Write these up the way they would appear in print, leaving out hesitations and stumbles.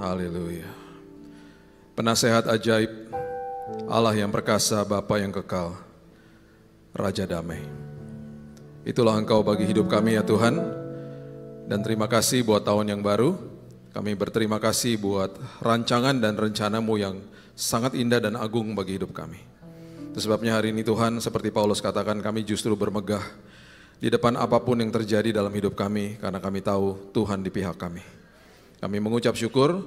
Haleluya. Penasehat ajaib, Allah yang perkasa, Bapa yang kekal, Raja damai. Itulah Engkau bagi hidup kami ya Tuhan. Dan terima kasih buat tahun yang baru. Kami berterima kasih buat rancangan dan rencana-Mu yang sangat indah dan agung bagi hidup kami. Itu sebabnya hari ini Tuhan, seperti Paulus katakan, kami justru bermegah di depan apapun yang terjadi dalam hidup kami, karena kami tahu Tuhan di pihak kami. Kami mengucap syukur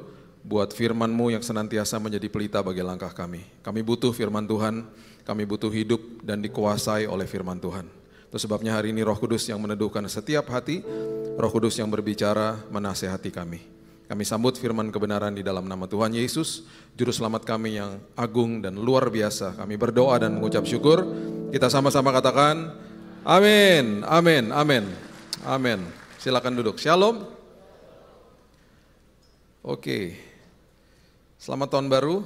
buat firman-Mu yang senantiasa menjadi pelita bagi langkah kami. Kami butuh firman Tuhan, kami butuh hidup dan dikuasai oleh firman Tuhan. Itu sebabnya hari ini Roh Kudus yang meneduhkan setiap hati, Roh Kudus yang berbicara menasehati kami. Kami sambut firman kebenaran di dalam nama Tuhan Yesus, Juru Selamat kami yang agung dan luar biasa. Kami berdoa dan mengucap syukur. Kita sama-sama katakan, amin, amin, amin, amin. Silakan duduk. Shalom. Oke, selamat tahun baru,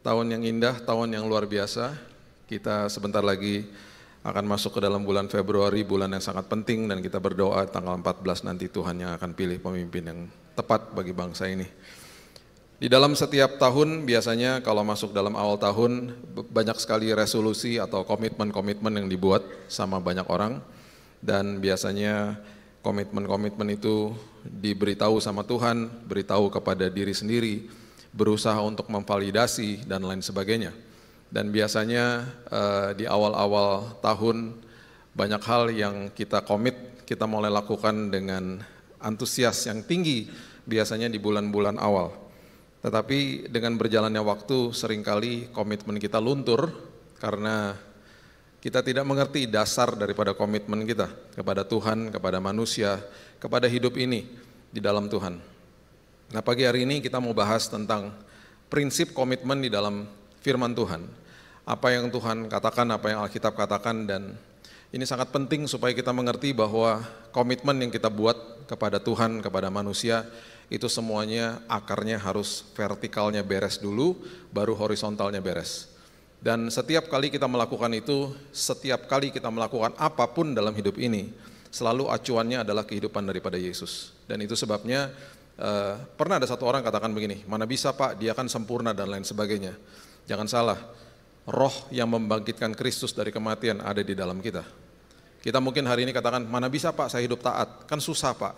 tahun yang indah, tahun yang luar biasa. Kita sebentar lagi akan masuk ke dalam bulan Februari, bulan yang sangat penting, dan kita berdoa tanggal 14 nanti Tuhan yang akan pilih pemimpin yang tepat bagi bangsa ini. Di dalam setiap tahun biasanya kalau masuk dalam awal tahun banyak sekali resolusi atau komitmen-komitmen yang dibuat sama banyak orang, dan biasanya komitmen-komitmen itu diberitahu sama Tuhan, beritahu kepada diri sendiri, berusaha untuk memvalidasi dan lain sebagainya. Dan biasanya di awal-awal tahun banyak hal yang kita komit, kita mulai lakukan dengan antusias yang tinggi biasanya di bulan-bulan awal. Tetapi dengan berjalannya waktu seringkali komitmen kita luntur karena kita tidak mengerti dasar daripada komitmen kita kepada Tuhan, kepada manusia, kepada hidup ini di dalam Tuhan. Nah, pagi hari ini kita mau bahas tentang prinsip komitmen di dalam firman Tuhan. Apa yang Tuhan katakan, apa yang Alkitab katakan, dan ini sangat penting supaya kita mengerti bahwa komitmen yang kita buat kepada Tuhan, kepada manusia, itu semuanya akarnya harus vertikalnya beres dulu, baru horizontalnya beres. Dan setiap kali kita melakukan itu, setiap kali kita melakukan apapun dalam hidup ini, selalu acuannya adalah kehidupan daripada Yesus. Dan itu sebabnya pernah ada satu orang katakan begini, mana bisa Pak, dia kan sempurna dan lain sebagainya. Jangan salah, roh yang membangkitkan Kristus dari kematian ada di dalam kita. Kita mungkin hari ini katakan, mana bisa Pak saya hidup taat, kan susah Pak.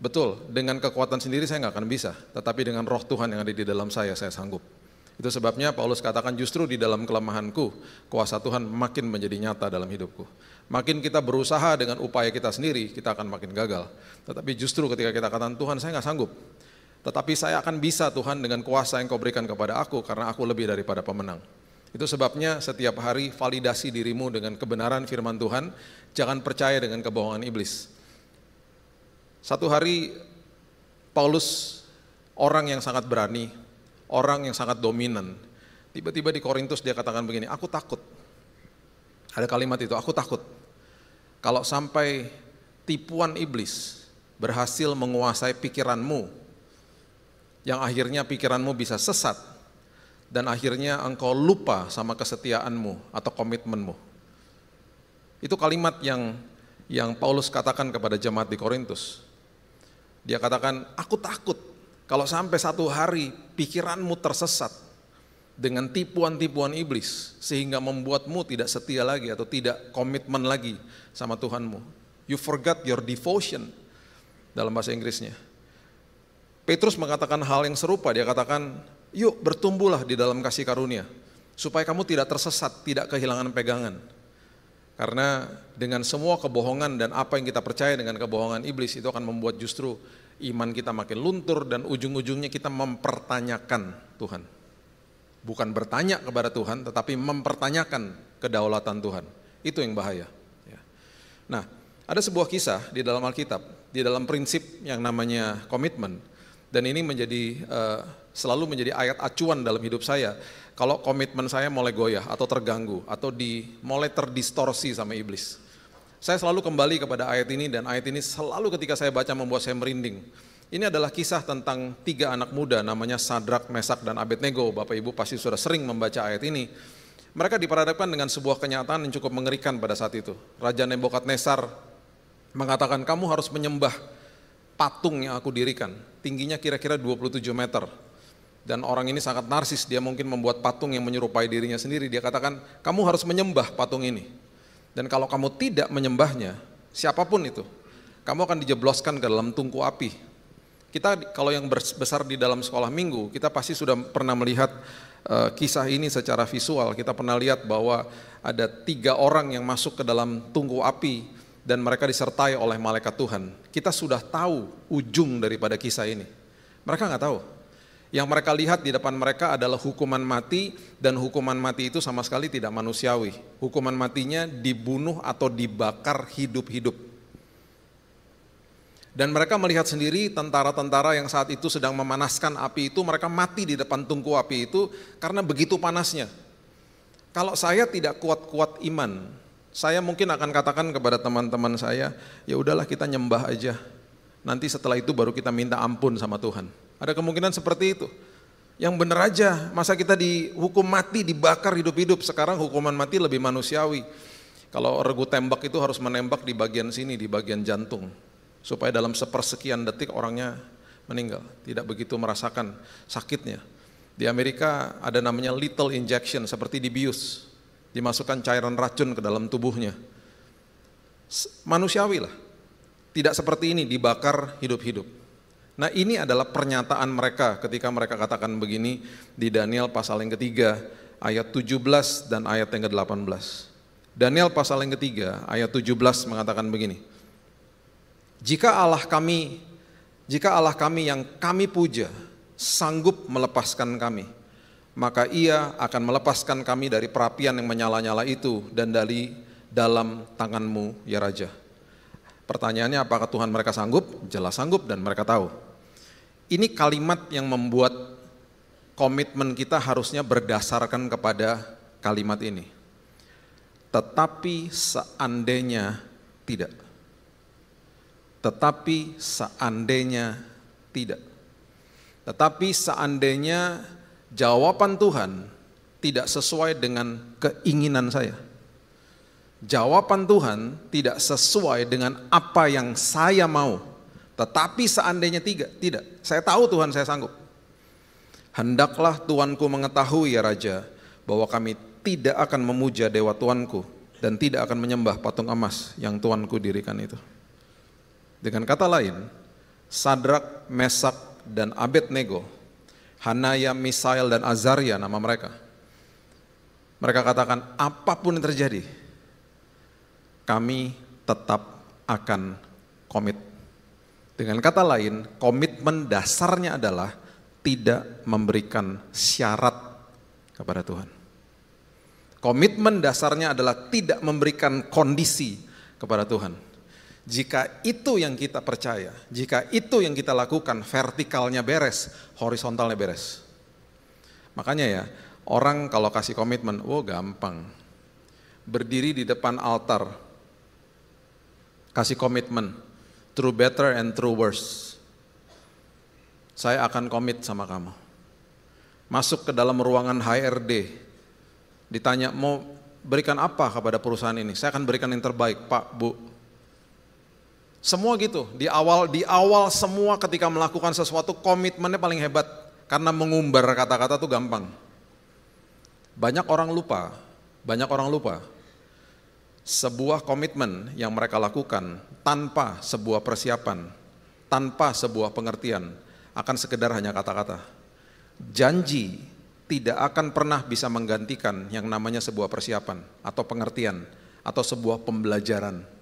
Betul, dengan kekuatan sendiri saya nggak akan bisa, tetapi dengan roh Tuhan yang ada di dalam saya sanggup. Itu sebabnya Paulus katakan justru di dalam kelemahanku, kuasa Tuhan makin menjadi nyata dalam hidupku. Makin kita berusaha dengan upaya kita sendiri, kita akan makin gagal. Tetapi justru ketika kita katakan, Tuhan saya nggak sanggup, tetapi saya akan bisa Tuhan dengan kuasa yang kau berikan kepada aku, karena aku lebih daripada pemenang. Itu sebabnya setiap hari validasi dirimu dengan kebenaran firman Tuhan, jangan percaya dengan kebohongan iblis. Satu hari Paulus, orang yang sangat berani, orang yang sangat dominan, tiba-tiba di Korintus dia katakan begini, aku takut. Ada kalimat itu, aku takut. Kalau sampai tipuan iblis berhasil menguasai pikiranmu, yang akhirnya pikiranmu bisa sesat, dan akhirnya engkau lupa sama kesetiaanmu atau komitmenmu. Itu kalimat yang Paulus katakan kepada jemaat di Korintus. Dia katakan, aku takut kalau sampai satu hari pikiranmu tersesat dengan tipuan-tipuan iblis sehingga membuatmu tidak setia lagi atau tidak komitmen lagi sama Tuhanmu. You forgot your devotion dalam bahasa Inggrisnya. Petrus mengatakan hal yang serupa, dia katakan, yuk bertumbuhlah di dalam kasih karunia supaya kamu tidak tersesat, tidak kehilangan pegangan. Karena dengan semua kebohongan dan apa yang kita percaya dengan kebohongan iblis itu akan membuat justru iman kita makin luntur dan ujung-ujungnya kita mempertanyakan Tuhan. Bukan bertanya kepada Tuhan, tetapi mempertanyakan kedaulatan Tuhan. Itu yang bahaya. Nah, ada sebuah kisah di dalam Alkitab, di dalam prinsip yang namanya komitmen. Dan ini selalu menjadi ayat acuan dalam hidup saya. Kalau komitmen saya mulai goyah atau terganggu atau mulai terdistorsi sama iblis. Saya selalu kembali kepada ayat ini, dan ayat ini selalu ketika saya baca membuat saya merinding. Ini adalah kisah tentang 3 anak muda namanya Sadrak, Mesak, dan Abednego. Bapak Ibu pasti sudah sering membaca ayat ini. Mereka diperhadapkan dengan sebuah kenyataan yang cukup mengerikan pada saat itu. Raja Nebukadnezar mengatakan, kamu harus menyembah patung yang aku dirikan. Tingginya kira-kira 27 meter. Dan orang ini sangat narsis, dia mungkin membuat patung yang menyerupai dirinya sendiri. Dia katakan, kamu harus menyembah patung ini. Dan kalau kamu tidak menyembahnya, siapapun itu, kamu akan dijebloskan ke dalam tungku api. Kita kalau yang besar di dalam sekolah minggu, kita pasti sudah pernah melihat kisah ini secara visual. Kita pernah lihat bahwa ada 3 orang yang masuk ke dalam tungku api dan mereka disertai oleh malaikat Tuhan. Kita sudah tahu ujung daripada kisah ini. Mereka nggak tahu. Yang mereka lihat di depan mereka adalah hukuman mati, dan hukuman mati itu sama sekali tidak manusiawi. Hukuman matinya dibunuh atau dibakar hidup-hidup. Dan mereka melihat sendiri tentara-tentara yang saat itu sedang memanaskan api itu, mereka mati di depan tungku api itu karena begitu panasnya. Kalau saya tidak kuat-kuat iman, saya mungkin akan katakan kepada teman-teman saya, ya udahlah kita nyembah aja. Nanti setelah itu baru kita minta ampun sama Tuhan. Ada kemungkinan seperti itu. Yang benar aja, masa kita dihukum mati, dibakar hidup-hidup, sekarang hukuman mati lebih manusiawi. Kalau regu tembak itu harus menembak di bagian sini, di bagian jantung. Supaya dalam sepersekian detik orangnya meninggal, tidak begitu merasakan sakitnya. Di Amerika ada namanya lethal injection, seperti dibius, dimasukkan cairan racun ke dalam tubuhnya. Manusiawi lah, tidak seperti ini dibakar hidup-hidup. Nah ini adalah pernyataan mereka ketika mereka katakan begini di Daniel pasal yang ketiga ayat 17 dan ayat yang ke-18. Daniel pasal yang ketiga ayat 17 mengatakan begini. Jika Allah kami yang kami puja sanggup melepaskan kami, maka Ia akan melepaskan kami dari perapian yang menyala-nyala itu dan dari dalam tangan-Mu ya Raja. Pertanyaannya, apakah Tuhan mereka sanggup? Jelas sanggup dan mereka tahu. Ini kalimat yang membuat komitmen kita harusnya berdasarkan kepada kalimat ini. Tetapi seandainya tidak. Tetapi seandainya tidak. Tetapi seandainya jawaban Tuhan tidak sesuai dengan keinginan saya. Jawaban Tuhan tidak sesuai dengan apa yang saya mau. Tetapi seandainya tidak. Saya tahu Tuhan saya sanggup. Hendaklah Tuanku mengetahui ya Raja, bahwa kami tidak akan memuja dewa Tuanku dan tidak akan menyembah patung emas yang Tuanku dirikan itu. Dengan kata lain, Sadrak, Mesak, dan Abednego, Hanaya, Misael, dan Azaria nama mereka. Mereka katakan apapun yang terjadi, kami tetap akan komit. Dengan kata lain, komitmen dasarnya adalah tidak memberikan syarat kepada Tuhan. Komitmen dasarnya adalah tidak memberikan kondisi kepada Tuhan. Jika itu yang kita percaya, jika itu yang kita lakukan, vertikalnya beres, horizontalnya beres. Makanya ya, orang kalau kasih komitmen, gampang. Berdiri di depan altar, kasih komitmen, through better and through worse. Saya akan komit sama kamu. Masuk ke dalam ruangan HRD, ditanya mau berikan apa kepada perusahaan ini? Saya akan berikan yang terbaik, Pak, Bu. Semua gitu, di awal semua ketika melakukan sesuatu komitmennya paling hebat. Karena mengumbar kata-kata tuh gampang. Banyak orang lupa, sebuah komitmen yang mereka lakukan tanpa sebuah persiapan, tanpa sebuah pengertian, akan sekedar hanya kata-kata. Janji tidak akan pernah bisa menggantikan yang namanya sebuah persiapan, atau pengertian, atau sebuah pembelajaran.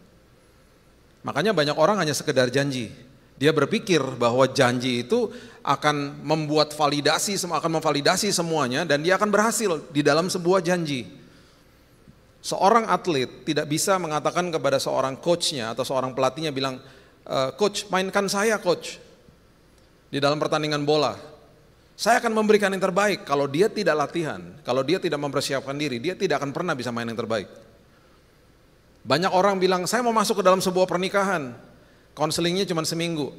Makanya banyak orang hanya sekedar janji. Dia berpikir bahwa janji itu akan memvalidasi semuanya dan dia akan berhasil di dalam sebuah janji. Seorang atlet tidak bisa mengatakan kepada seorang coachnya atau seorang pelatihnya bilang, coach mainkan saya coach di dalam pertandingan bola. Saya akan memberikan yang terbaik. Kalau dia tidak latihan, kalau dia tidak mempersiapkan diri, dia tidak akan pernah bisa main yang terbaik. Banyak orang bilang, saya mau masuk ke dalam sebuah pernikahan, konselingnya cuma seminggu,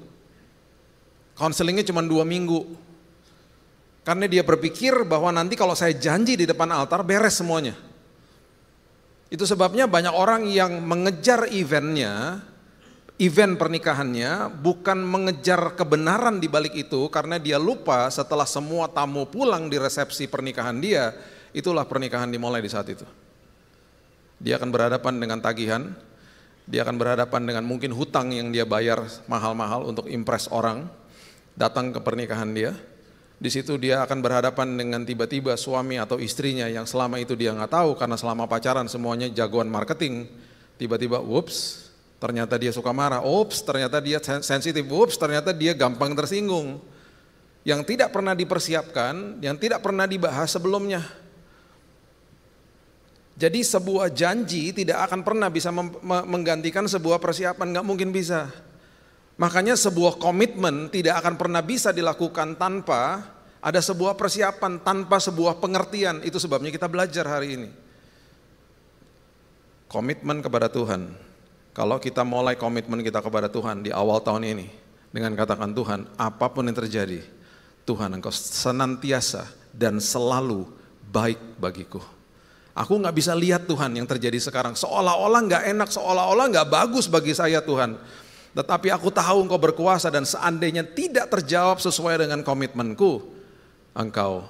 konselingnya cuma 2 minggu. Karena dia berpikir bahwa nanti kalau saya janji di depan altar, beres semuanya. Itu sebabnya banyak orang yang mengejar eventnya, event pernikahannya bukan mengejar kebenaran di balik itu, karena dia lupa setelah semua tamu pulang di resepsi pernikahan dia, itulah pernikahan dimulai di saat itu. Dia akan berhadapan dengan tagihan, dia akan berhadapan dengan mungkin hutang yang dia bayar mahal-mahal untuk impress orang, datang ke pernikahan dia. Di situ dia akan berhadapan dengan tiba-tiba suami atau istrinya yang selama itu dia nggak tahu, karena selama pacaran semuanya jagoan marketing, tiba-tiba whoops, ternyata dia suka marah, oops, ternyata dia sensitif, oops, ternyata dia gampang tersinggung. Yang tidak pernah dipersiapkan, yang tidak pernah dibahas sebelumnya. Jadi sebuah janji tidak akan pernah bisa menggantikan sebuah persiapan, nggak mungkin bisa. Makanya sebuah komitmen tidak akan pernah bisa dilakukan tanpa ada sebuah persiapan, tanpa sebuah pengertian. Itu sebabnya kita belajar hari ini. Komitmen kepada Tuhan. Kalau kita mulai komitmen kita kepada Tuhan di awal tahun ini dengan katakan, Tuhan, apapun yang terjadi, Tuhan Engkau senantiasa dan selalu baik bagiku. Aku gak bisa lihat Tuhan yang terjadi sekarang, seolah-olah gak enak, seolah-olah gak bagus bagi saya Tuhan. Tetapi aku tahu Engkau berkuasa, dan seandainya tidak terjawab sesuai dengan komitmenku, Engkau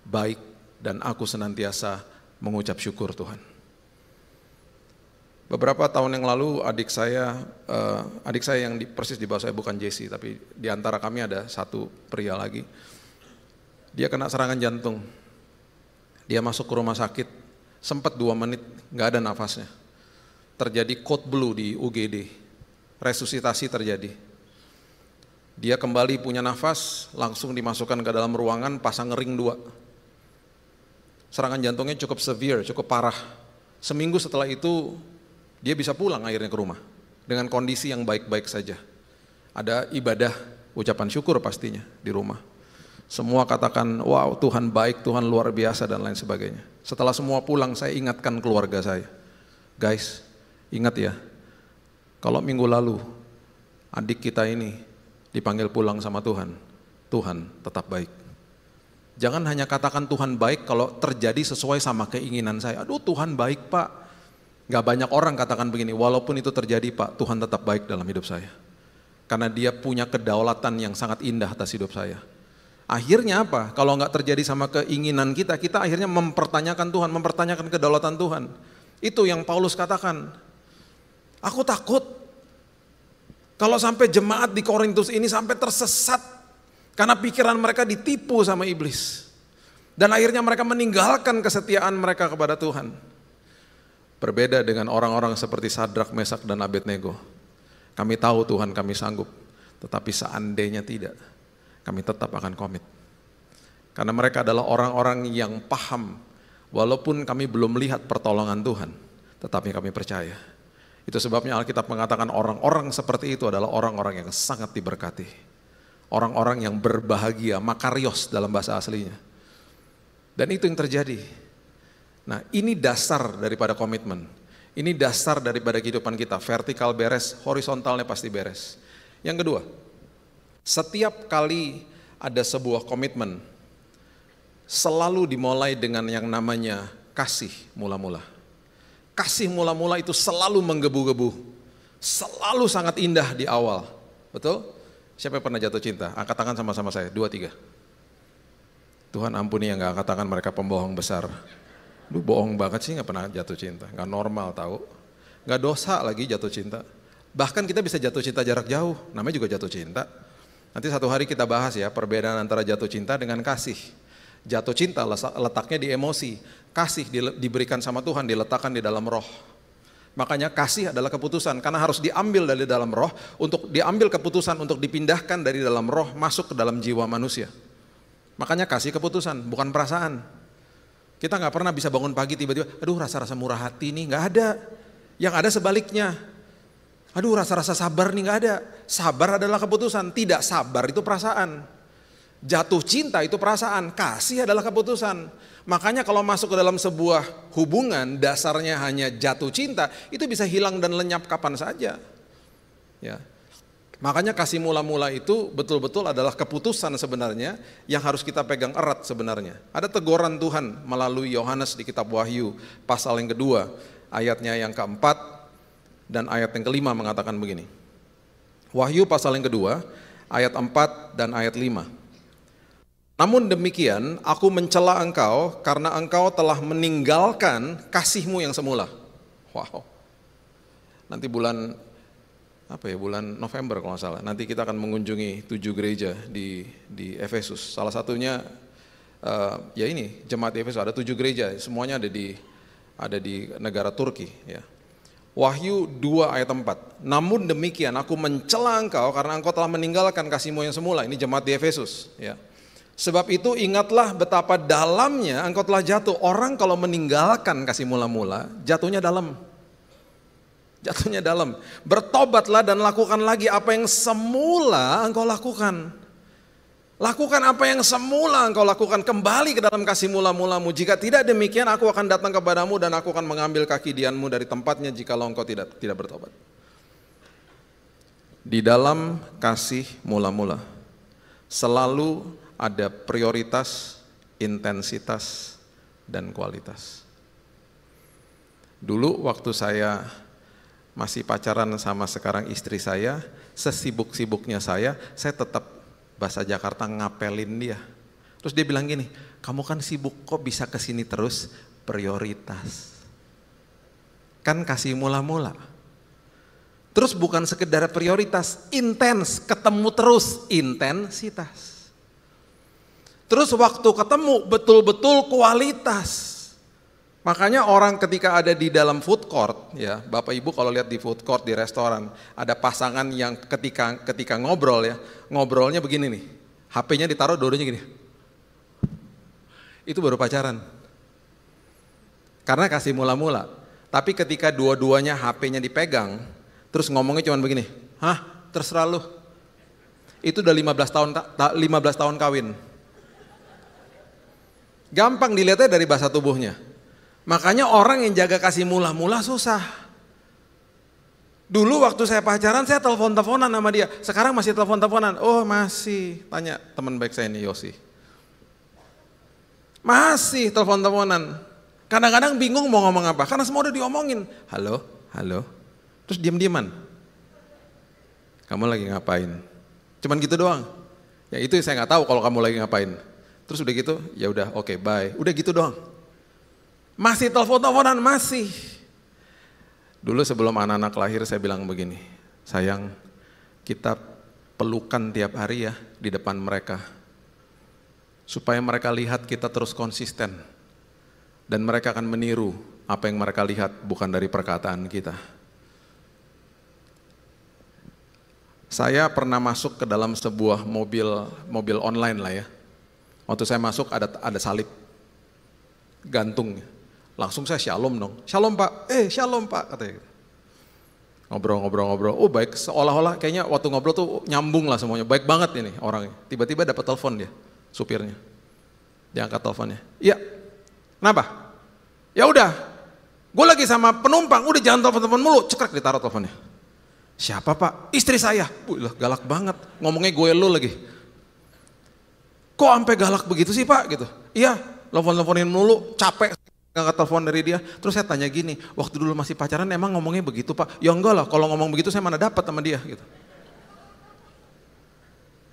baik dan aku senantiasa mengucap syukur Tuhan. Beberapa tahun yang lalu adik saya yang persis di bawah saya, bukan Jesse, tapi di antara kami ada satu pria lagi. Dia kena serangan jantung. Dia masuk ke rumah sakit, sempat 2 menit gak ada nafasnya. Terjadi code blue di UGD, resusitasi terjadi. Dia kembali punya nafas, langsung dimasukkan ke dalam ruangan, pasang ring 2. Serangan jantungnya cukup severe, cukup parah. Seminggu setelah itu dia bisa pulang akhirnya ke rumah dengan kondisi yang baik-baik saja. Ada ibadah, ucapan syukur pastinya di rumah. Semua katakan, wow Tuhan baik, Tuhan luar biasa dan lain sebagainya. Setelah semua pulang, saya ingatkan keluarga saya. Guys, ingat ya, kalau minggu lalu adik kita ini dipanggil pulang sama Tuhan, Tuhan tetap baik. Jangan hanya katakan Tuhan baik kalau terjadi sesuai sama keinginan saya. Aduh Tuhan baik Pak. Gak banyak orang katakan begini, walaupun itu terjadi Pak, Tuhan tetap baik dalam hidup saya. Karena dia punya kedaulatan yang sangat indah atas hidup saya. Akhirnya apa? Kalau gak terjadi sama keinginan kita, kita akhirnya mempertanyakan Tuhan, mempertanyakan kedaulatan Tuhan. Itu yang Paulus katakan. Aku takut kalau sampai jemaat di Korintus ini sampai tersesat karena pikiran mereka ditipu sama iblis. Dan akhirnya mereka meninggalkan kesetiaan mereka kepada Tuhan. Berbeda dengan orang-orang seperti Sadrak, Mesak, dan Abednego. Kami tahu Tuhan kami sanggup, tetapi seandainya tidak, kami tetap akan komit. Karena mereka adalah orang-orang yang paham, walaupun kami belum lihat pertolongan Tuhan, tetapi kami percaya. Itu sebabnya Alkitab mengatakan orang-orang seperti itu adalah orang-orang yang sangat diberkati. Orang-orang yang berbahagia, makarios dalam bahasa aslinya. Dan itu yang terjadi. Nah, ini dasar daripada komitmen. Ini dasar daripada kehidupan kita. Vertikal beres, horizontalnya pasti beres. Yang kedua, setiap kali ada sebuah komitmen, selalu dimulai dengan yang namanya kasih mula-mula. Kasih mula-mula itu selalu menggebu-gebu. Selalu sangat indah di awal. Betul? Siapa yang pernah jatuh cinta? Angkat tangan sama-sama saya, 2, 3. Tuhan ampuni yang gak angkat tangan, mereka pembohong besar. Lu bohong banget sih, gak pernah jatuh cinta, gak normal tahu, gak dosa lagi jatuh cinta. Bahkan kita bisa jatuh cinta jarak jauh, namanya juga jatuh cinta. Nanti satu hari kita bahas ya perbedaan antara jatuh cinta dengan kasih. Jatuh cinta letaknya di emosi, kasih diberikan sama Tuhan, diletakkan di dalam roh. Makanya kasih adalah keputusan, karena harus diambil dari dalam roh, untuk diambil keputusan untuk dipindahkan dari dalam roh masuk ke dalam jiwa manusia. Makanya kasih keputusan, bukan perasaan. Kita gak pernah bisa bangun pagi tiba-tiba, aduh rasa-rasa murah hati nih, gak ada. Yang ada sebaliknya, aduh rasa-rasa sabar nih, gak ada. Sabar adalah keputusan, tidak sabar itu perasaan. Jatuh cinta itu perasaan, kasih adalah keputusan. Makanya kalau masuk ke dalam sebuah hubungan, dasarnya hanya jatuh cinta, itu bisa hilang dan lenyap kapan saja. Ya. Makanya kasih mula-mula itu betul-betul adalah keputusan sebenarnya yang harus kita pegang erat sebenarnya. Ada teguran Tuhan melalui Yohanes di kitab Wahyu pasal yang kedua, ayatnya yang keempat dan ayat yang kelima mengatakan begini. Wahyu pasal yang kedua, ayat 4 dan ayat 5. Namun demikian, aku mencela engkau karena engkau telah meninggalkan kasihmu yang semula. Wow. Nanti bulan November kalau nggak salah. Nanti kita akan mengunjungi 7 gereja di Efesus. Salah satunya ya ini jemaat di Efesus, ada 7 gereja, semuanya ada di negara Turki. Ya. Wahyu 2 ayat 4. Namun demikian aku mencela engkau karena engkau telah meninggalkan kasihmu yang semula. Ini jemaat di Efesus. Ya. Sebab itu ingatlah betapa dalamnya engkau telah jatuh. Orang kalau meninggalkan kasih mula-mula, jatuhnya dalam. Jatuhnya dalam. Bertobatlah dan lakukan lagi apa yang semula engkau lakukan. Lakukan apa yang semula engkau lakukan, kembali ke dalam kasih mula-mulamu. Jika tidak demikian, aku akan datang kepadamu dan aku akan mengambil kaki dianmu dari tempatnya jikalau engkau tidak bertobat. Di dalam kasih mula-mula selalu ada prioritas, intensitas, dan kualitas. Dulu waktu saya masih pacaran sama sekarang istri saya, sesibuk-sibuknya saya tetap bahasa Jakarta ngapelin dia. Terus dia bilang gini, kamu kan sibuk kok bisa kesini terus, prioritas. Kan kasih mula-mula. Terus bukan sekedar prioritas, intens, ketemu terus, intensitas. Terus waktu ketemu betul-betul kualitas. Makanya orang ketika ada di dalam food court, ya Bapak Ibu kalau lihat di food court di restoran, ada pasangan yang ketika ngobrol ya, ngobrolnya begini nih, HP-nya ditaruh dua-duanya gini. Itu baru pacaran. Karena kasih mula-mula. Tapi ketika dua-duanya HP-nya dipegang, terus ngomongnya cuma begini, hah terserah lu. Itu udah 15 tahun kawin. Gampang dilihatnya dari bahasa tubuhnya. Makanya orang yang jaga kasih mula-mula susah. Dulu waktu saya pacaran saya telepon-teleponan sama dia. Sekarang masih telepon-teleponan. Oh masih. Tanya teman baik saya ini Yosi. Masih telepon-teleponan. Kadang-kadang bingung mau ngomong apa. Karena semua udah diomongin. Halo, halo. Terus diam-diaman. Kamu lagi ngapain? Cuman gitu doang. Ya itu saya nggak tahu kalau kamu lagi ngapain. Terus udah gitu, ya udah oke, bye. Udah gitu doang. Masih telepon-teleponan, masih. Dulu sebelum anak-anak lahir saya bilang begini, sayang kita pelukan tiap hari ya di depan mereka. Supaya mereka lihat kita terus konsisten. Dan mereka akan meniru apa yang mereka lihat bukan dari perkataan kita. Saya pernah masuk ke dalam sebuah mobil online lah ya. Waktu saya masuk ada salib gantung. Langsung saya shalom dong. Shalom Pak, shalom Pak katanya. Ngobrol-ngobrol. Oh baik, seolah-olah kayaknya waktu ngobrol tuh nyambung lah semuanya. Baik banget ini orangnya. Tiba-tiba dapat telepon dia, supirnya. Dia angkat teleponnya. Iya, kenapa? Ya udah, gue lagi sama penumpang, udah jangan telepon-telepon mulu. Cekrek ditaruh teleponnya. Siapa Pak? Istri saya. Lah galak banget, ngomongnya gue lu lagi. Kok sampai galak begitu sih Pak? Gitu. Iya, telepon-teleponin mulu, capek. Angkat telepon dari dia, terus saya tanya gini, waktu dulu masih pacaran emang ngomongnya begitu Pak? Ya enggak lah, kalau ngomong begitu saya mana dapat sama dia gitu.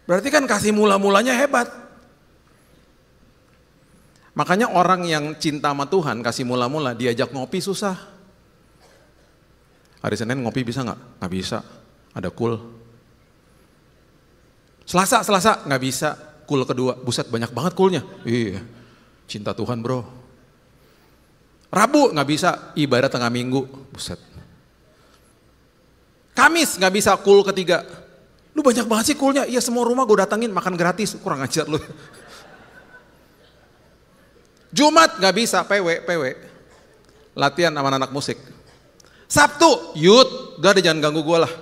Berarti kan kasih mula-mulanya hebat. Makanya orang yang cinta sama Tuhan, kasih mula-mula, diajak ngopi susah. Hari Senin ngopi bisa nggak? Nggak bisa, ada kul. Selasa nggak bisa, kul kedua, buset banyak banget kulnya. Iya, cinta Tuhan bro. Rabu nggak bisa, ibadah tengah minggu, buset. Kamis nggak bisa, kul ketiga. Lu banyak banget sih kulnya, iya semua rumah gue datangin makan gratis, kurang ajar lu. Jumat nggak bisa, PW, latihan sama anak musik. Sabtu, youth, udah ada jangan ganggu gue lah.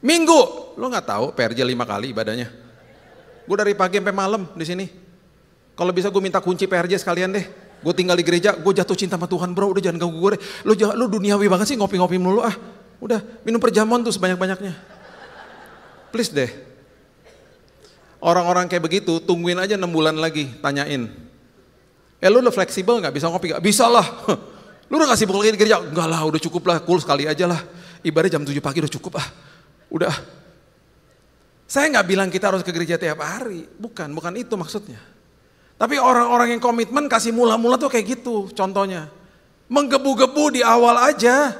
Minggu, lu nggak tahu PRJ 5 kali ibadahnya. Gue dari pagi sampai malam di sini. Kalau bisa gue minta kunci PRJ sekalian deh. Gue tinggal di gereja, gue jatuh cinta sama Tuhan bro, udah jangan ganggu gue deh. Lu duniawi banget sih ngopi-ngopi melulu ah. Udah minum perjamuan tuh sebanyak-banyaknya. Please deh. Orang-orang kayak begitu tungguin aja 6 bulan lagi, tanyain. Lu udah fleksibel gak? Bisa ngopi gak? Bisa lah. Lu udah gak sibuk lagi di gereja? Enggak lah, udah cukup lah, cool sekali aja lah. Ibadah jam 7 pagi udah cukup ah. Udah, saya nggak bilang kita harus ke gereja tiap hari, bukan itu maksudnya. Tapi orang-orang yang komitmen kasih mula-mula tuh kayak gitu contohnya. Menggebu-gebu di awal aja.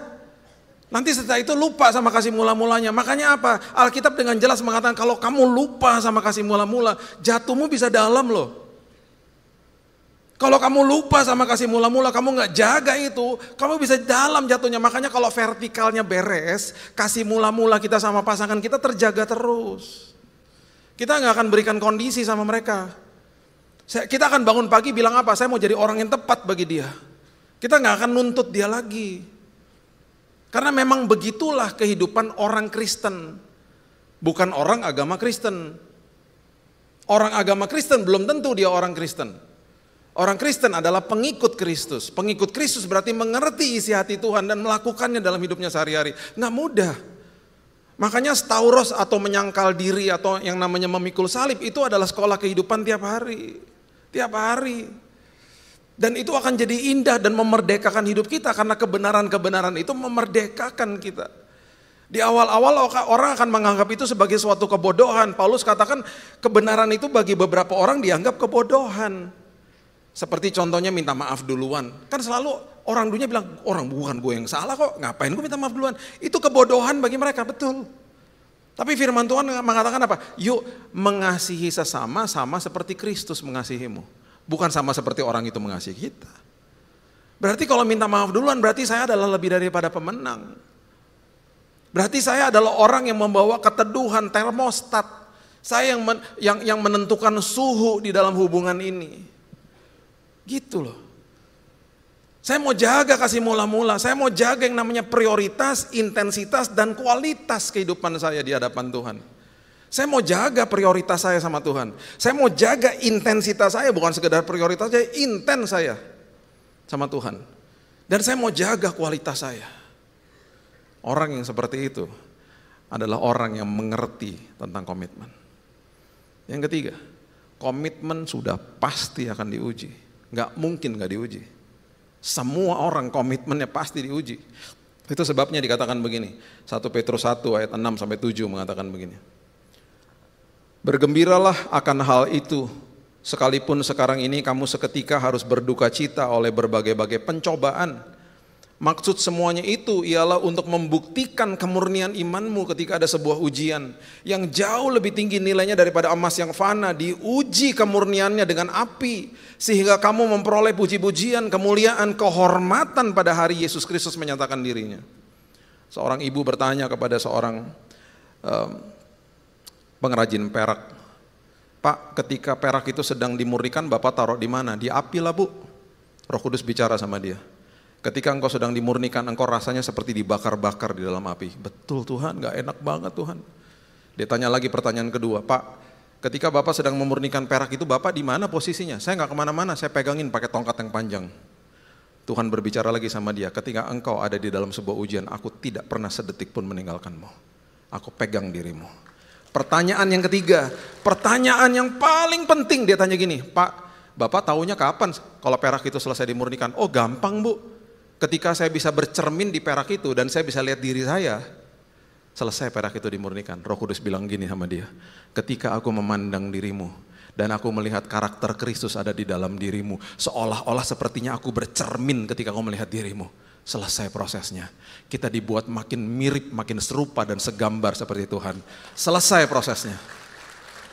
Nanti setelah itu lupa sama kasih mula-mulanya. Makanya apa? Alkitab dengan jelas mengatakan kalau kamu lupa sama kasih mula-mula, jatuhmu bisa dalam loh. Kalau kamu lupa sama kasih mula-mula, kamu nggak jaga itu, kamu bisa dalam jatuhnya. Makanya kalau vertikalnya beres, kasih mula-mula kita sama pasangan kita terjaga terus. Kita nggak akan berikan kondisi sama mereka. Kita akan bangun pagi bilang apa? Saya mau jadi orang yang tepat bagi dia. Kita nggak akan nuntut dia lagi. Karena memang begitulah kehidupan orang Kristen. Bukan orang agama Kristen. Orang agama Kristen belum tentu dia orang Kristen. Orang Kristen adalah pengikut Kristus. Pengikut Kristus berarti mengerti isi hati Tuhan dan melakukannya dalam hidupnya sehari-hari. Nggak mudah. Makanya stauros atau menyangkal diri atau yang namanya memikul salib itu adalah sekolah kehidupan tiap hari. Tiap hari. Dan itu akan jadi indah dan memerdekakan hidup kita karena kebenaran-kebenaran itu memerdekakan kita. Di awal-awal orang akan menganggap itu sebagai suatu kebodohan. Paulus katakan kebenaran itu bagi beberapa orang dianggap kebodohan. Seperti contohnya minta maaf duluan. Kan selalu orang dunia bilang, orang bukan gue yang salah kok, ngapain gue minta maaf duluan. Itu kebodohan bagi mereka, betul. Tapi firman Tuhan mengatakan apa? Yuk mengasihi sesama sama seperti Kristus mengasihimu. Bukan sama seperti orang itu mengasihi kita. Berarti kalau minta maaf duluan berarti saya adalah lebih daripada pemenang. Berarti saya adalah orang yang membawa keteduhan, termostat. Saya yang menentukan suhu di dalam hubungan ini. Gitu loh. Saya mau jaga kasih mula-mula, saya mau jaga yang namanya prioritas, intensitas, dan kualitas kehidupan saya di hadapan Tuhan. Saya mau jaga prioritas saya sama Tuhan. Saya mau jaga intensitas saya, bukan sekedar prioritas saya, inten saya sama Tuhan. Dan saya mau jaga kualitas saya. Orang yang seperti itu adalah orang yang mengerti tentang komitmen. Yang ketiga, komitmen sudah pasti akan diuji. Nggak mungkin nggak diuji. Semua orang komitmennya pasti diuji. Itu sebabnya dikatakan begini. 1 Petrus 1 ayat 6 sampai 7 mengatakan begini. Bergembiralah akan hal itu, sekalipun sekarang ini kamu seketika harus berduka cita oleh berbagai-bagai pencobaan. Maksud semuanya itu ialah untuk membuktikan kemurnian imanmu ketika ada sebuah ujian yang jauh lebih tinggi nilainya daripada emas yang fana. Diuji kemurniannya dengan api sehingga kamu memperoleh puji-pujian, kemuliaan, kehormatan pada hari Yesus Kristus menyatakan dirinya. Seorang ibu bertanya kepada seorang pengrajin perak, Pak, ketika perak itu sedang dimurnikan, Bapak taruh di mana? Di api lah, Bu. Roh Kudus bicara sama dia. Ketika engkau sedang dimurnikan, engkau rasanya seperti dibakar-bakar di dalam api. Betul Tuhan, gak enak banget Tuhan. Dia tanya lagi pertanyaan kedua, Pak, ketika Bapak sedang memurnikan perak itu, Bapak di mana posisinya? Saya gak kemana-mana, saya pegangin pakai tongkat yang panjang. Tuhan berbicara lagi sama dia, ketika engkau ada di dalam sebuah ujian, aku tidak pernah sedetik pun meninggalkanmu. Aku pegang dirimu. Pertanyaan yang ketiga, pertanyaan yang paling penting, dia tanya gini, Pak, Bapak taunya kapan kalau perak itu selesai dimurnikan? Oh gampang Bu. Ketika saya bisa bercermin di perak itu dan saya bisa lihat diri saya, selesai perak itu dimurnikan. Roh Kudus bilang gini sama dia, ketika aku memandang dirimu dan aku melihat karakter Kristus ada di dalam dirimu, seolah-olah sepertinya aku bercermin ketika aku melihat dirimu. Selesai prosesnya. Kita dibuat makin mirip, makin serupa dan segambar seperti Tuhan. Selesai prosesnya.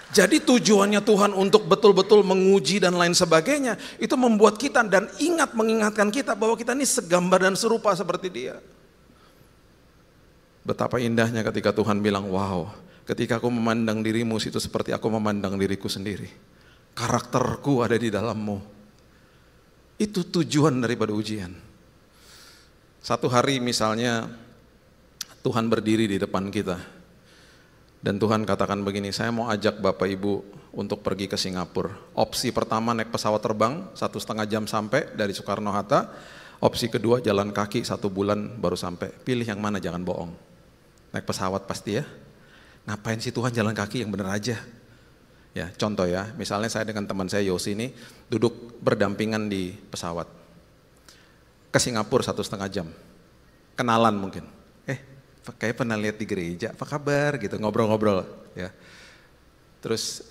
Jadi tujuannya Tuhan untuk betul-betul menguji dan lain sebagainya, itu membuat kita dan mengingatkan kita bahwa kita ini segambar dan serupa seperti Dia. Betapa indahnya ketika Tuhan bilang, wow, ketika aku memandang dirimu itu seperti aku memandang diriku sendiri. Karakterku ada di dalammu. Itu tujuan daripada ujian. Satu hari misalnya Tuhan berdiri di depan kita. Dan Tuhan katakan begini, saya mau ajak Bapak Ibu untuk pergi ke Singapura. Opsi pertama naik pesawat terbang 1,5 jam sampai dari Soekarno-Hatta. Opsi kedua jalan kaki 1 bulan baru sampai. Pilih yang mana, jangan bohong. Naik pesawat pasti ya. Ngapain sih Tuhan jalan kaki, yang bener aja. Ya contoh ya, misalnya saya dengan teman saya Yosi ini duduk berdampingan di pesawat. Ke Singapura 1,5 jam. Kenalan mungkin. kayak pernah lihat di gereja, apa kabar gitu, ngobrol-ngobrol ya. Terus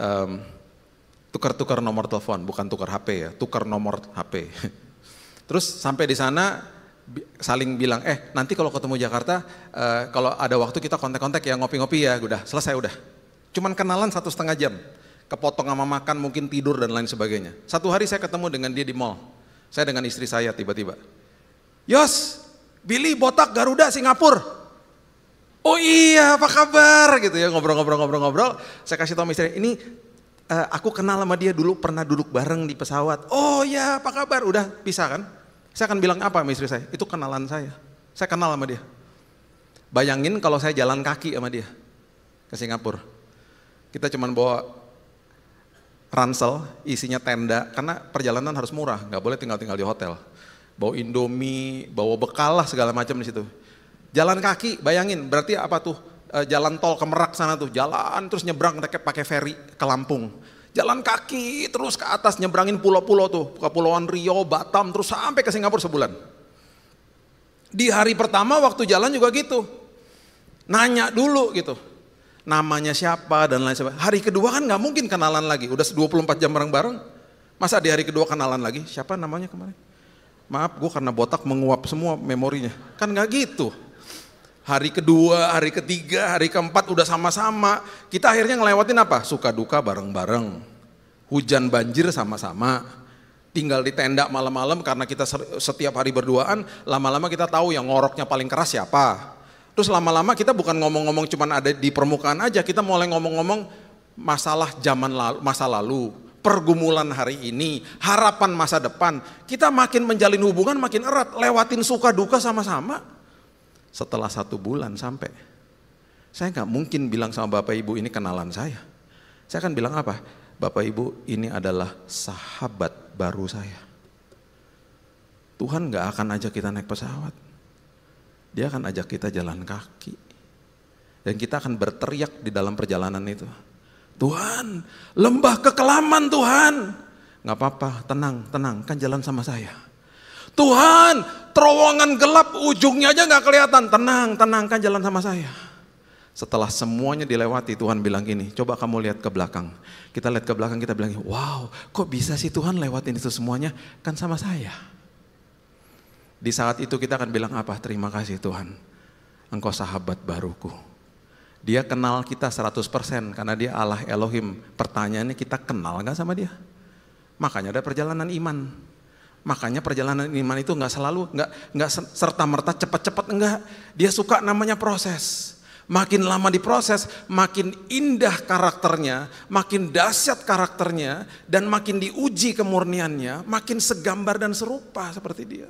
tukar-tukar nomor telepon, bukan tukar HP ya, tukar nomor HP. Terus sampai di sana saling bilang, nanti kalau ketemu Jakarta, kalau ada waktu kita kontak-kontak ya, ngopi-ngopi ya, udah selesai udah. Cuman kenalan 1,5 jam, kepotong sama makan, mungkin tidur dan lain sebagainya. Satu hari saya ketemu dengan dia di mall, saya dengan istri saya tiba-tiba, Yos, Billy botak Garuda Singapura. Oh iya, apa kabar gitu ya, ngobrol-ngobrol. Saya kasih tahu istri, ini aku kenal sama dia dulu, pernah duduk bareng di pesawat. Oh iya, apa kabar? Udah pisah kan? Saya akan bilang apa sama istri saya? Itu kenalan saya kenal sama dia. Bayangin kalau saya jalan kaki sama dia ke Singapura. Kita cuman bawa ransel, isinya tenda, karena perjalanan harus murah, nggak boleh tinggal-tinggal di hotel. Bawa Indomie, bawa bekal lah segala macam di situ. Jalan kaki, bayangin, berarti apa tuh? Jalan tol ke Merak sana tuh, jalan terus nyebrang pakai feri ke Lampung. Jalan kaki terus ke atas, nyebrangin pulau-pulau tuh, Kepulauan Riau, Batam, terus sampai ke Singapura sebulan. Di hari pertama waktu jalan juga gitu, nanya dulu gitu, namanya siapa dan lain sebagainya. Hari kedua kan nggak mungkin kenalan lagi, udah 24 jam bareng-bareng. Masa di hari kedua kenalan lagi, siapa namanya kemarin? Maaf, gue karena botak menguap semua memorinya. Kan nggak gitu. Hari kedua, hari ketiga, hari keempat udah sama-sama. Kita akhirnya ngelewatin apa? Suka duka bareng-bareng. Hujan banjir sama-sama. Tinggal di tenda malam-malam karena kita setiap hari berduaan. Lama-lama kita tahu yang ngoroknya paling keras siapa. Terus lama-lama kita bukan ngomong-ngomong cuman ada di permukaan aja. Kita mulai ngomong-ngomong masalah zaman lalu, masa lalu. Pergumulan hari ini, harapan masa depan. Kita makin menjalin hubungan makin erat. Lewatin suka duka sama-sama. Setelah 1 bulan sampai, saya nggak mungkin bilang sama Bapak Ibu ini kenalan saya. Saya akan bilang apa? Bapak Ibu ini adalah sahabat baru saya. Tuhan nggak akan ajak kita naik pesawat. Dia akan ajak kita jalan kaki. Dan kita akan berteriak di dalam perjalanan itu. Tuhan, lembah kekelaman Tuhan. Nggak apa-apa, tenang, kan jalan sama saya. Tuhan, terowongan gelap ujungnya aja nggak kelihatan. Tenang, kan jalan sama saya. Setelah semuanya dilewati, Tuhan bilang gini, coba kamu lihat ke belakang. Kita lihat ke belakang, kita bilang, wow, kok bisa sih Tuhan lewatin itu semuanya? Kan sama saya. Di saat itu kita akan bilang apa? Terima kasih Tuhan, Engkau sahabat baruku. Dia kenal kita 100% karena dia Allah Elohim. Pertanyaannya, kita kenal nggak sama dia? Makanya ada perjalanan iman. Makanya perjalanan iman itu nggak selalu, nggak serta merta cepat-cepat, enggak. Dia suka namanya proses. Makin lama diproses, makin indah karakternya, makin dahsyat karakternya, dan makin diuji kemurniannya, makin segambar dan serupa seperti dia.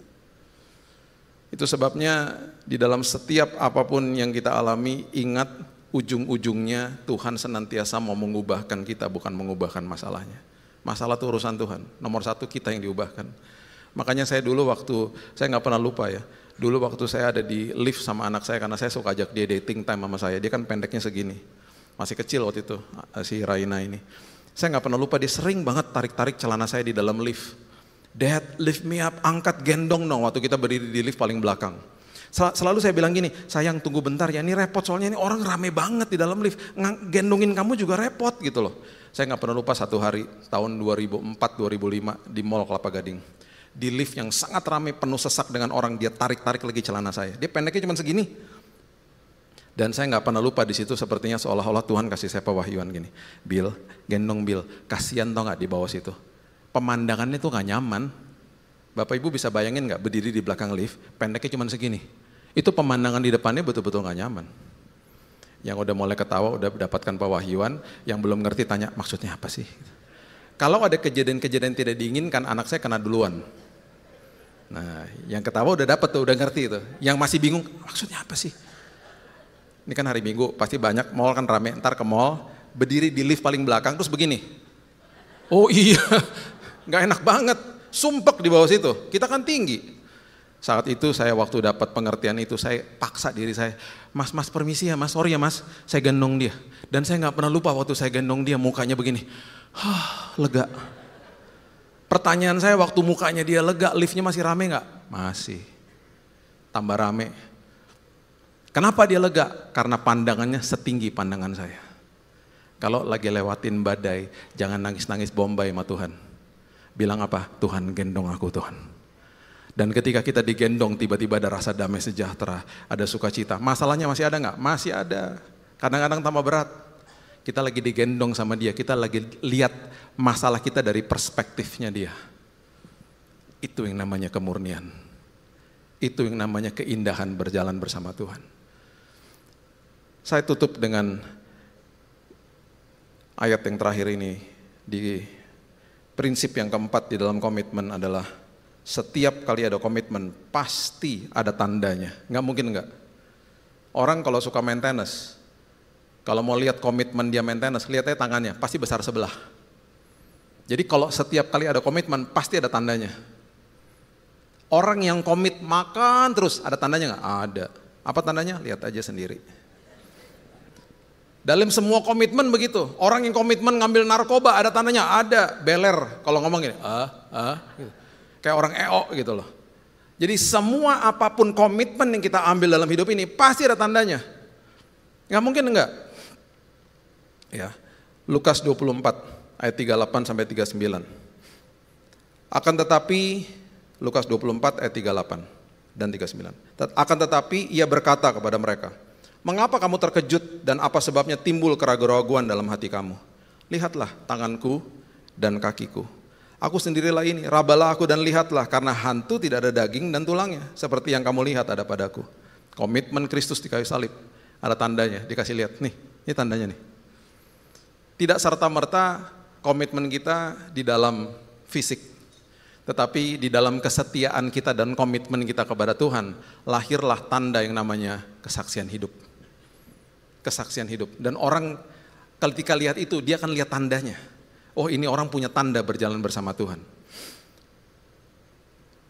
Itu sebabnya di dalam setiap apapun yang kita alami, ingat ujung-ujungnya Tuhan senantiasa mau mengubahkan kita, bukan mengubahkan masalahnya. Masalah itu urusan Tuhan, nomor 1 kita yang diubahkan. Makanya saya dulu waktu, saya nggak pernah lupa ya, dulu waktu saya ada di lift sama anak saya, karena saya suka ajak dia dating time sama saya, dia kan pendeknya segini, masih kecil waktu itu, si Raina ini. Saya nggak pernah lupa, dia sering banget tarik-tarik celana saya di dalam lift. Dad, lift me up, angkat, gendong dong, waktu kita berdiri di lift paling belakang. Selalu saya bilang gini, sayang tunggu bentar ya, ini repot soalnya ini orang rame banget di dalam lift, gendongin kamu juga repot gitu loh. Saya nggak pernah lupa satu hari, tahun 2004-2005 di Mall Kelapa Gading. Di lift yang sangat ramai, penuh sesak dengan orang, dia tarik-tarik lagi celana saya. Dia pendeknya cuma segini. Dan saya nggak pernah lupa di situ, sepertinya seolah-olah Tuhan kasih saya pewahyuan gini. Bill, gendong Bill, kasihan tau nggak di bawah situ. Pemandangannya tuh nggak nyaman. Bapak Ibu bisa bayangin nggak berdiri di belakang lift, pendeknya cuma segini. Itu pemandangan di depannya betul-betul nggak nyaman. Yang udah mulai ketawa, udah mendapatkan pewahyuan, yang belum ngerti tanya maksudnya apa sih? Kalau ada kejadian-kejadian tidak diinginkan, anak saya kena duluan. Nah, yang ketawa udah dapat tuh, udah ngerti itu. Yang masih bingung, maksudnya apa sih? Ini kan hari Minggu, pasti banyak mall kan rame. Ntar ke mall, berdiri di lift paling belakang, terus begini. Oh iya, nggak enak banget, sumpek di bawah situ. Kita kan tinggi. Saat itu saya waktu dapat pengertian itu, saya paksa diri saya, mas permisi ya mas, sorry ya mas, saya gendong dia. Dan saya nggak pernah lupa waktu saya gendong dia, mukanya begini, lega. Pertanyaan saya waktu mukanya dia lega, liftnya masih rame nggak? Masih. Tambah rame. Kenapa dia lega? Karena pandangannya setinggi pandangan saya. Kalau lagi lewatin badai, jangan nangis-nangis bombay sama Tuhan. Bilang apa? Tuhan gendong aku Tuhan. Dan ketika kita digendong, tiba-tiba ada rasa damai sejahtera, ada sukacita. Masalahnya masih ada nggak? Masih ada. Kadang-kadang tambah berat. Kita lagi digendong sama dia, kita lagi lihat masalah kita dari perspektifnya dia. Itu yang namanya kemurnian. Itu yang namanya keindahan berjalan bersama Tuhan. Saya tutup dengan ayat yang terakhir ini. Di prinsip yang keempat di dalam komitmen adalah setiap kali ada komitmen pasti ada tandanya. Nggak mungkin nggak. Orang kalau suka maintenance, kalau mau lihat komitmen dia maintenance, lihatnya tangannya, pasti besar sebelah. Jadi kalau setiap kali ada komitmen, pasti ada tandanya. Orang yang komit makan terus, ada tandanya nggak? Ada. Apa tandanya? Lihat aja sendiri. Dalam semua komitmen begitu. Orang yang komitmen ngambil narkoba, ada tandanya? Ada. Beler, kalau ngomong gini, gitu. Kayak orang EO gitu loh. Jadi semua apapun komitmen yang kita ambil dalam hidup ini, pasti ada tandanya. Nggak mungkin enggak. Ya, Lukas 24 ayat 38 sampai 39. Akan tetapi Lukas 24 ayat 38 dan 39. Akan tetapi ia berkata kepada mereka, mengapa kamu terkejut dan apa sebabnya timbul keraguan-keraguan dalam hati kamu? Lihatlah tanganku dan kakiku. Aku sendirilah ini, rabalah aku dan lihatlah, karena hantu tidak ada daging dan tulangnya, seperti yang kamu lihat ada padaku. Komitmen Kristus di kayu salib, ada tandanya, dikasih lihat, nih, ini tandanya nih. Tidak serta-merta komitmen kita di dalam fisik, tetapi di dalam kesetiaan kita dan komitmen kita kepada Tuhan, lahirlah tanda yang namanya kesaksian hidup. Kesaksian hidup. Dan orang ketika lihat itu, dia akan lihat tandanya. Oh, ini orang punya tanda berjalan bersama Tuhan.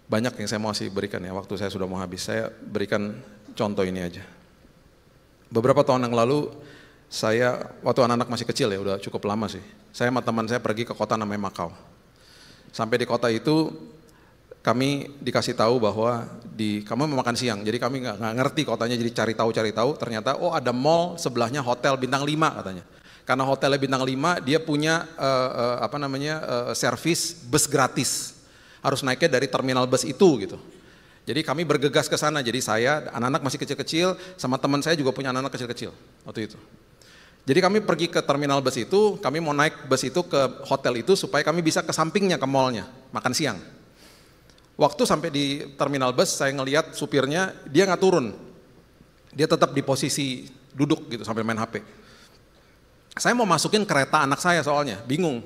Banyak yang saya mau berikan ya, waktu saya sudah mau habis. Saya berikan contoh ini aja. Beberapa tahun yang lalu, saya waktu anak-anak masih kecil ya, udah cukup lama sih. Saya sama teman saya pergi ke kota namanya Makau. Sampai di kota itu, kami dikasih tahu bahwa kami mau makan siang. Jadi kami nggak ngerti kotanya, jadi cari tahu. Ternyata, oh ada mall sebelahnya hotel bintang 5 katanya. Karena hotelnya bintang 5, dia punya servis bus gratis. Harus naiknya dari terminal bus itu gitu. Jadi kami bergegas ke sana. Jadi saya, anak-anak masih kecil-kecil, sama teman saya juga punya anak-anak kecil-kecil waktu itu. Jadi kami pergi ke terminal bus itu, kami mau naik bus itu ke hotel itu supaya kami bisa ke sampingnya, ke mallnya, makan siang. Waktu sampai di terminal bus, saya ngelihat supirnya, dia nggak turun. Dia tetap di posisi duduk gitu sambil main HP. Saya mau masukin kereta anak saya soalnya, bingung.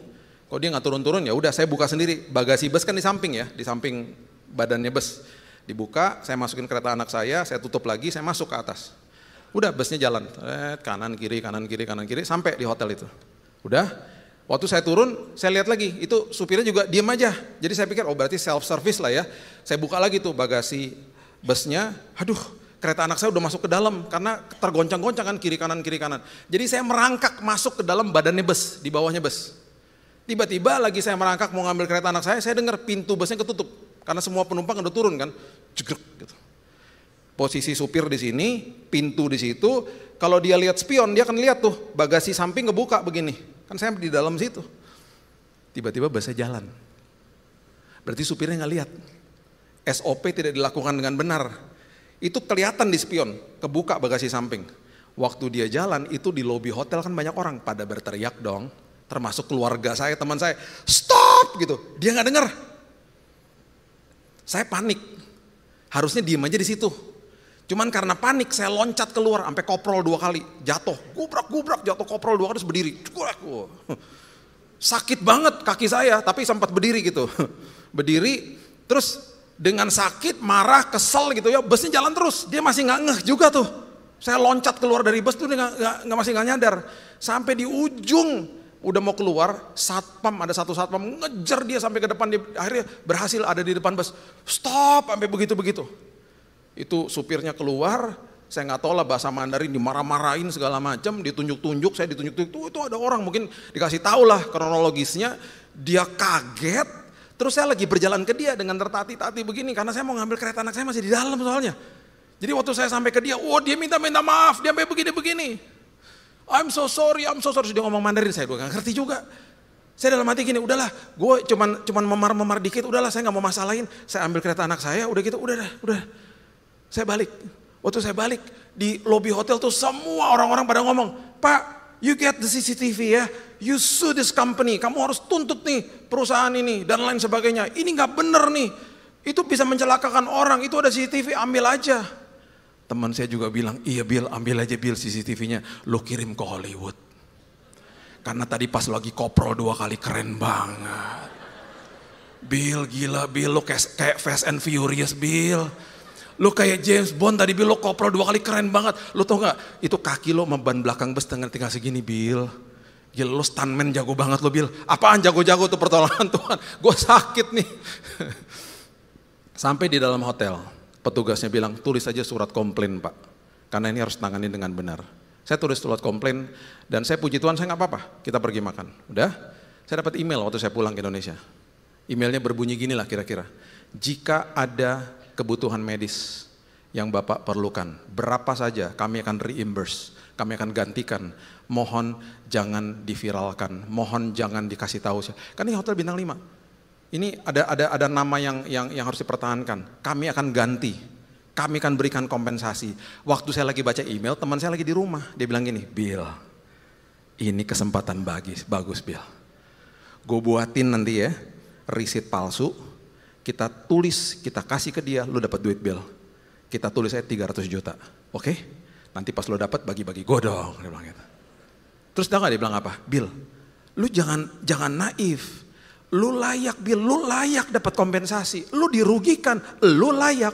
Kok dia nggak turun-turun, ya udah saya buka sendiri. Bagasi bus kan di samping ya, di samping badannya bus. Dibuka, saya masukin kereta anak saya tutup lagi, saya masuk ke atas. Udah busnya jalan, kanan kiri, sampai di hotel itu. Udah, waktu saya turun, saya lihat lagi, itu supirnya juga diem aja. Jadi saya pikir, oh berarti self service lah ya. Saya buka lagi tuh bagasi busnya, aduh. Kereta anak saya udah masuk ke dalam karena tergoncang-goncang kan kiri kanan. Jadi saya merangkak masuk ke dalam badannya bus, di bawahnya bus. Tiba-tiba lagi saya merangkak mau ngambil kereta anak saya dengar pintu busnya ketutup karena semua penumpang udah turun kan, jegrek gitu. Posisi supir di sini, pintu di situ. Kalau dia lihat spion, dia akan lihat tuh bagasi samping kebuka begini. Kan saya di dalam situ. Tiba-tiba busnya jalan. Berarti supirnya nggak lihat. SOP tidak dilakukan dengan benar. Itu kelihatan di spion, kebuka bagasi samping. Waktu dia jalan, itu di lobi hotel kan banyak orang, pada berteriak dong. Termasuk keluarga saya, teman saya, stop gitu. Dia nggak dengar. Saya panik. Harusnya diem aja di situ. Cuman karena panik, saya loncat keluar, sampai koprol 2 kali. Jatuh, gubrak, jatuh koprol 2 kali, terus berdiri. Sakit banget kaki saya, tapi sempat berdiri gitu. Berdiri, terus dengan sakit, marah, kesel gitu ya, busnya jalan terus, dia masih nggak ngeh juga tuh. Saya loncat keluar dari bus tuh dia masih nggak nyadar. Sampai di ujung udah mau keluar, ada satu satpam ngejar dia sampai ke depan, dia akhirnya berhasil ada di depan bus. Stop, sampai begitu. Itu supirnya keluar, saya nggak tahu lah bahasa Mandarin, dimarah-marahin segala macam, ditunjuk-tunjuk, saya ditunjuk-tunjuk, itu ada orang, mungkin dikasih tahu lah kronologisnya, dia kaget. Terus saya lagi berjalan ke dia dengan tertati-tati begini, karena saya mau ngambil kereta anak saya masih di dalam soalnya. Jadi waktu saya sampai ke dia, dia minta maaf, dia sampai begini-begini. I'm so sorry. Dia ngomong Mandarin, saya juga gak ngerti juga. Saya dalam hati gini, udahlah, gue cuman memar dikit, udahlah saya gak mau masalahin. Saya ambil kereta anak saya, udah gitu, udah. Saya balik. Waktu saya balik, di lobi hotel tuh semua orang-orang pada ngomong, Pak, you get the CCTV ya, you sue this company, kamu harus tuntut nih perusahaan ini, dan lain sebagainya. Ini gak bener nih, itu bisa mencelakakan orang, itu ada CCTV, ambil aja. Teman saya juga bilang, iya Bill, ambil aja Bill CCTV-nya, lo kirim ke Hollywood. Karena tadi pas lagi koprol 2 kali keren banget. Bill gila Bill, lo kayak Fast and Furious Bill. Lo kayak James Bond tadi Bill, lo koprol 2 kali keren banget. Lo tau gak, itu kaki lo sama ban belakang bus tinggal segini Bill. Gila lo stuntman jago banget lo Bill. Apaan jago-jago tuh pertolongan Tuhan. Gue sakit nih. Sampai di dalam hotel. Petugasnya bilang, tulis aja surat komplain Pak, karena ini harus tangani dengan benar. Saya tulis surat komplain, dan saya puji Tuhan saya gak apa-apa, kita pergi makan. Udah, saya dapat email waktu saya pulang ke Indonesia. Emailnya berbunyi gini lah kira-kira. Jika ada kebutuhan medis yang Bapak perlukan, berapa saja kami akan reimburse, kami akan gantikan. Mohon jangan diviralkan, mohon jangan dikasih tahu. Kan ini hotel bintang 5. Ini ada nama yang harus dipertahankan. Kami akan ganti, kami akan berikan kompensasi. Waktu saya lagi baca email, teman saya lagi di rumah. Dia bilang gini, Bill, ini kesempatan bagus Bill. Gue buatin nanti ya, receipt palsu. Kita tulis, kita kasih ke dia, lu dapat duit Bill. Kita tulis aja 300 juta, oke? Nanti pas lu dapat bagi-bagi gue dong. Dia bilang gitu. Terus tau gak dia bilang apa? Bill, lu jangan naif. Lu layak Bill, lu layak dapat kompensasi. Lu dirugikan, lu layak.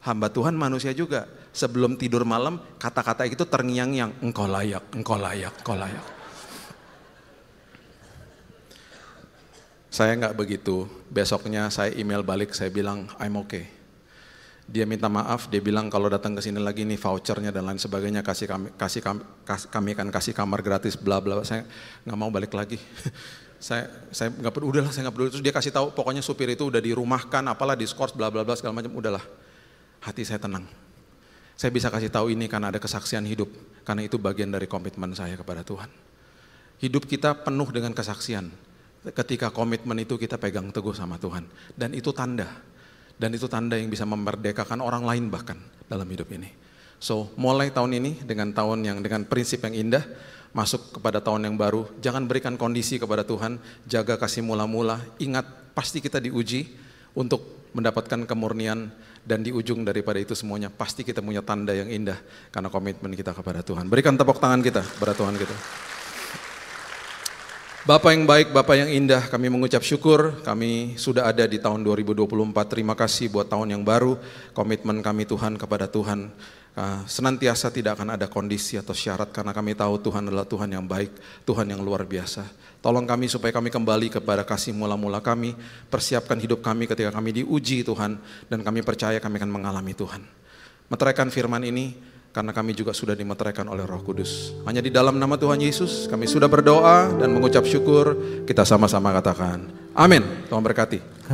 Hamba Tuhan manusia juga. Sebelum tidur malam, kata-kata itu terngiang-ngiang. Engkau layak, engkau layak, engkau layak. Saya nggak begitu. Besoknya saya email balik, saya bilang I'm okay. Dia minta maaf, dia bilang kalau datang ke sini lagi nih vouchernya dan lain sebagainya kami akan kasih kamar gratis bla bla. Saya nggak mau balik lagi. Saya nggak peduli, udahlah saya nggak peduli. Terus dia kasih tahu pokoknya supir itu udah dirumahkan, apalah diskors bla bla bla segala macam, udahlah. Hati saya tenang. Saya bisa kasih tahu ini karena ada kesaksian hidup, karena itu bagian dari komitmen saya kepada Tuhan. Hidup kita penuh dengan kesaksian. Ketika komitmen itu kita pegang teguh sama Tuhan, dan itu tanda yang bisa memerdekakan orang lain bahkan dalam hidup ini. So mulai tahun ini dengan prinsip yang indah. Masuk kepada tahun yang baru, jangan berikan kondisi kepada Tuhan, jaga kasih mula-mula, ingat pasti kita diuji untuk mendapatkan kemurnian, dan di ujung daripada itu semuanya pasti kita punya tanda yang indah karena komitmen kita kepada Tuhan. Berikan tepuk tangan kita kepada Tuhan kita. Bapak yang baik, Bapak yang indah, kami mengucap syukur, kami sudah ada di tahun 2024, terima kasih buat tahun yang baru, komitmen kami Tuhan kepada Tuhan. Senantiasa tidak akan ada kondisi atau syarat karena kami tahu Tuhan adalah Tuhan yang baik, Tuhan yang luar biasa. Tolong kami supaya kami kembali kepada kasih mula-mula kami, persiapkan hidup kami ketika kami diuji Tuhan, dan kami percaya kami akan mengalami Tuhan. Meteraikan firman ini karena kami juga sudah dimeteraikan oleh Roh Kudus. Hanya di dalam nama Tuhan Yesus kami sudah berdoa dan mengucap syukur, kita sama-sama katakan amin. Tuhan berkati.